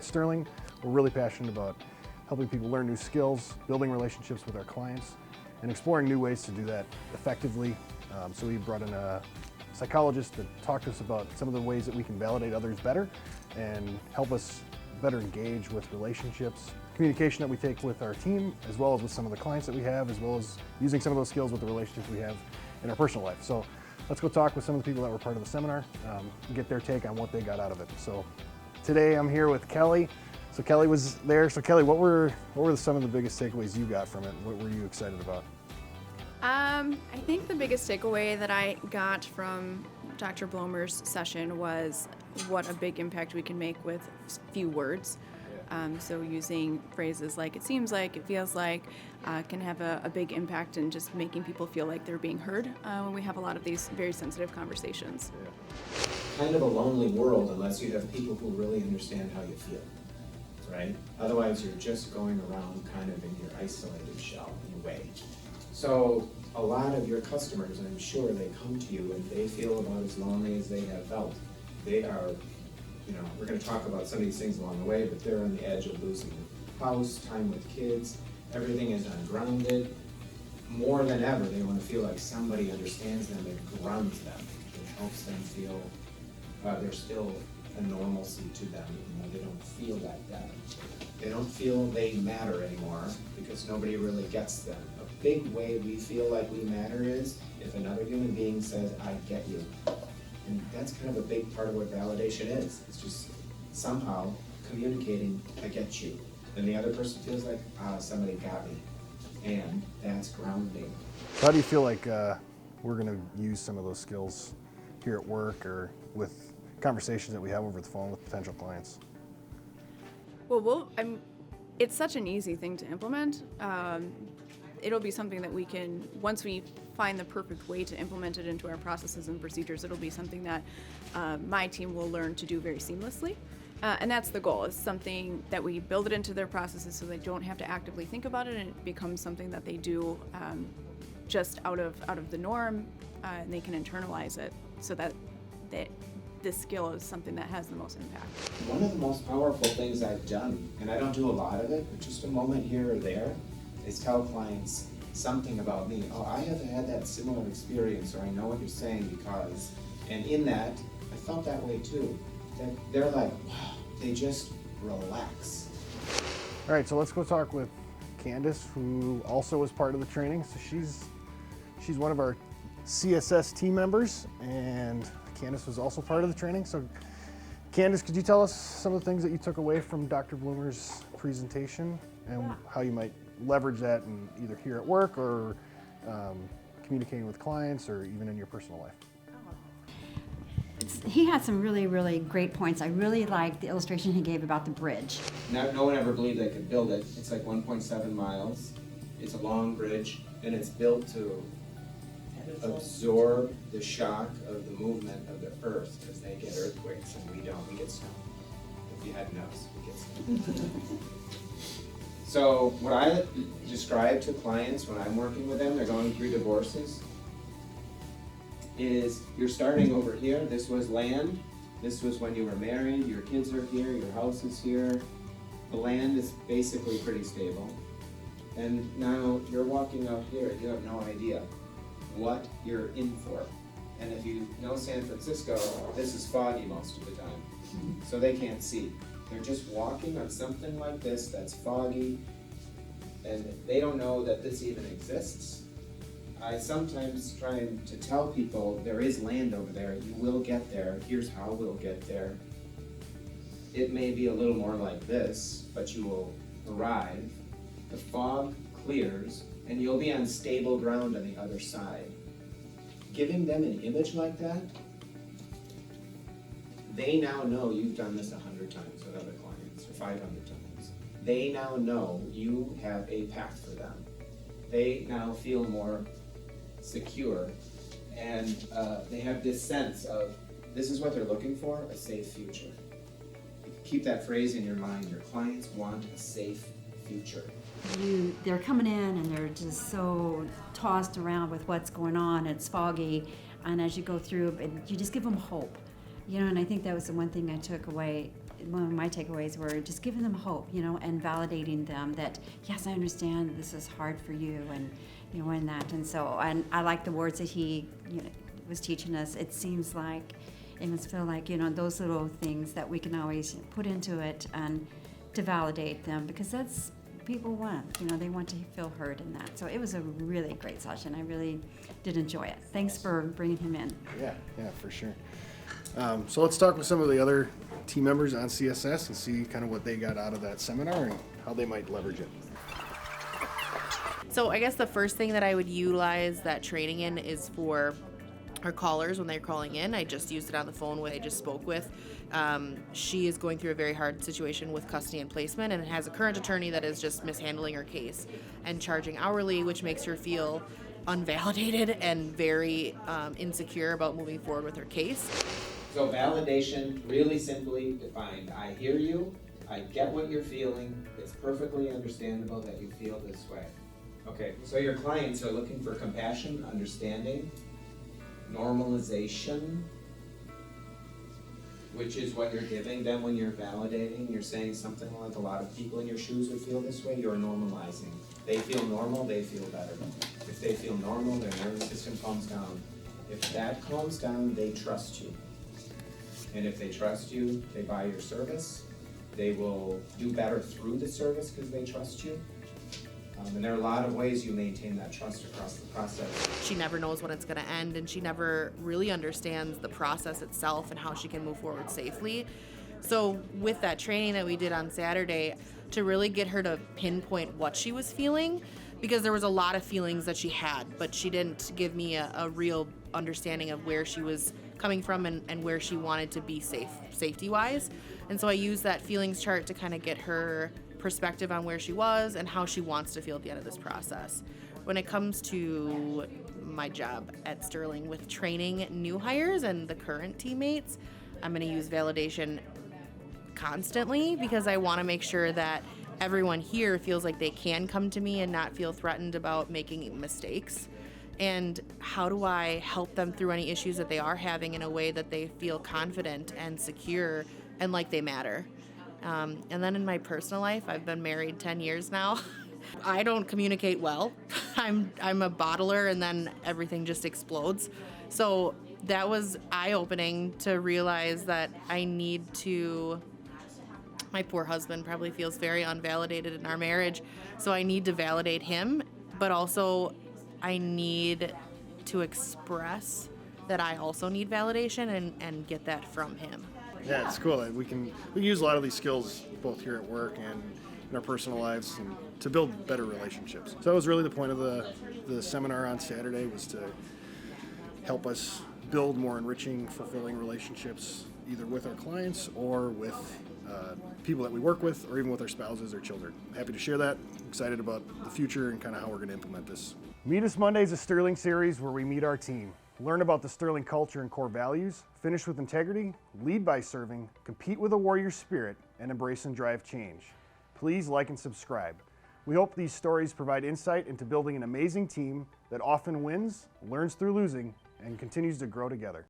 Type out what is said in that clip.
At Sterling, we're really passionate about helping people learn new skills, building relationships with our clients, and exploring new ways to do that effectively. So we brought in a psychologist to talk to us about some of the ways that we can validate others better and help us better engage with relationships, communication that we take with our team, as well as with some of the clients that we have, as well as using some of those skills with the relationships we have in our personal life. So let's go talk with some of the people that were part of the seminar and get their take on what they got out of it. So today I'm here with Kelly. So Kelly was there. So Kelly, what were some of the biggest takeaways you got from it? What were you excited about? I think the biggest takeaway that I got from Dr. Bloemer's session was what a big impact we can make with few words. So using phrases like "it seems like," "it feels like," can have a big impact in just making people feel like they're being heard when we have a lot of these very sensitive conversations. Kind of a lonely world unless you have people who really understand how you feel, right? Otherwise you're just going around kind of in your isolated shell in a way. So a lot of your customers, I'm sure, they come to you and they feel about as lonely as they have felt. They are, we're going to talk about some of these things along the way, but they're on the edge of losing a house, time with kids, everything is ungrounded. More than ever, they want to feel like somebody understands them and grounds them. It helps them feel there's still a normalcy to them, even though they don't feel like that. They don't feel they matter anymore because nobody really gets them. A big way we feel like we matter is if another human being says, "I get you." And that's kind of a big part of what validation is. It's just somehow communicating, "I get you." And the other person feels like, somebody got me. And that's grounding. How do you feel like we're going to use some of those skills here at work or with conversations that we have over the phone with potential clients? Well, it's such an easy thing to implement. It'll be something that we can, once we find the perfect way to implement it into our processes and procedures, it'll be something that my team will learn to do very seamlessly. And that's the goal. It's something that we build it into their processes so they don't have to actively think about it, and it becomes something that they do just out of the norm, and they can internalize it so that this skill is something that has the most impact. One of the most powerful things I've done, and I don't do a lot of it, but just a moment here or there, is tell clients something about me. "Oh, I have had that similar experience," or "I know what you're saying because," and in that, I felt that way too. They're like, wow, they just relax. All right, so let's go talk with Candace, who also was part of the training. So she's one of our CSS team members, and Candace was also part of the training. So Candace, could you tell us some of the things that you took away from Dr. Bloemer's presentation and how you might leverage that in either here at work or communicating with clients or even in your personal life? He had some really, really great points. I really liked the illustration he gave about the bridge. No one ever believed they could build it. It's like 1.7 miles. It's a long bridge, and it's built to absorb the shock of the movement of the earth, because they get earthquakes and we don't. We get snow. If you hadn't noticed, we get snow. So what I describe to clients when I'm working with them, they're going through divorces, is you're starting over here. This was land. This was when you were married. Your kids are here. Your house is here. The land is basically pretty stable. And now you're walking out here. You have no idea what you're in for. And if you know San Francisco, this is foggy most of the time. So they can't see. They're just walking on something like this that's foggy, and they don't know that this even exists. I sometimes try to tell people there is land over there. You will get there. Here's how we'll get there. It may be a little more like this, but you will arrive. The fog clears, and you'll be on stable ground on the other side. Giving them an image like that, they now know you've done this 100 times with other clients, or 500 times. They now know you have a path for them. They now feel more secure, and they have this sense of this is what they're looking for, a safe future. Keep that phrase in your mind. Your clients want a safe future. They're coming in and they're just so tossed around with what's going on. It's foggy, and as you go through, you just give them hope. And I think that was the one thing I took away one of my takeaways were just giving them hope, and validating them that, yes, I understand this is hard for you, and and that. And so I like the words that he was teaching us. It seems like, it must feel like, those little things that we can always put into it and to validate them, because that's people want, they want to feel heard in that. So it was a really great session. I really did enjoy it. Thanks for bringing him in. Yeah, for sure. So let's talk with some of the other team members on CSS and see kind of what they got out of that seminar and how they might leverage it. So I guess the first thing that I would utilize that training in is for our callers when they're calling in. I just used it on the phone when I just spoke with. She is going through a very hard situation with custody and placement, and has a current attorney that is just mishandling her case and charging hourly, which makes her feel unvalidated and very insecure about moving forward with her case. So validation, really simply defined, I hear you, I get what you're feeling, it's perfectly understandable that you feel this way. Okay, so your clients are looking for compassion, understanding, normalization, which is what you're giving them when you're validating. You're saying something like, a lot of people in your shoes would feel this way. You're normalizing. They feel normal, they feel better. If they feel normal, their nervous system calms down. If that calms down, they trust you. And if they trust you, they buy your service. They will do better through the service because they trust you. And there are a lot of ways you maintain that trust across the process. She never knows when it's going to end, and she never really understands the process itself and how she can move forward safely. So with that training that we did on Saturday, to really get her to pinpoint what she was feeling, because there was a lot of feelings that she had, but she didn't give me a real understanding of where she was coming from and where she wanted to be safety-wise. And so I used that feelings chart to kind of get her perspective on where she was and how she wants to feel at the end of this process. When it comes to my job at Sterling with training new hires and the current teammates, I'm going to use validation constantly, because I want to make sure that everyone here feels like they can come to me and not feel threatened about making mistakes. And how do I help them through any issues that they are having in a way that they feel confident and secure and like they matter. And then in my personal life, I've been married 10 years now. I don't communicate well. I'm a bottler, and then everything just explodes. So that was eye-opening to realize that I need to, my poor husband probably feels very unvalidated in our marriage, so I need to validate him, but also I need to express that I also need validation and get that from him. Yeah, it's cool. We can use a lot of these skills both here at work and in our personal lives, and to build better relationships. So that was really the point of the seminar on Saturday, was to help us build more enriching, fulfilling relationships, either with our clients or with people that we work with, or even with our spouses or children. Happy to share that. Excited about the future and kind of how we're going to implement this. Meet Us Monday is a Sterling series where we meet our team. Learn about the Sterling culture and core values, finish with integrity, lead by serving, compete with a warrior spirit, and embrace and drive change. Please like and subscribe. We hope these stories provide insight into building an amazing team that often wins, learns through losing, and continues to grow together.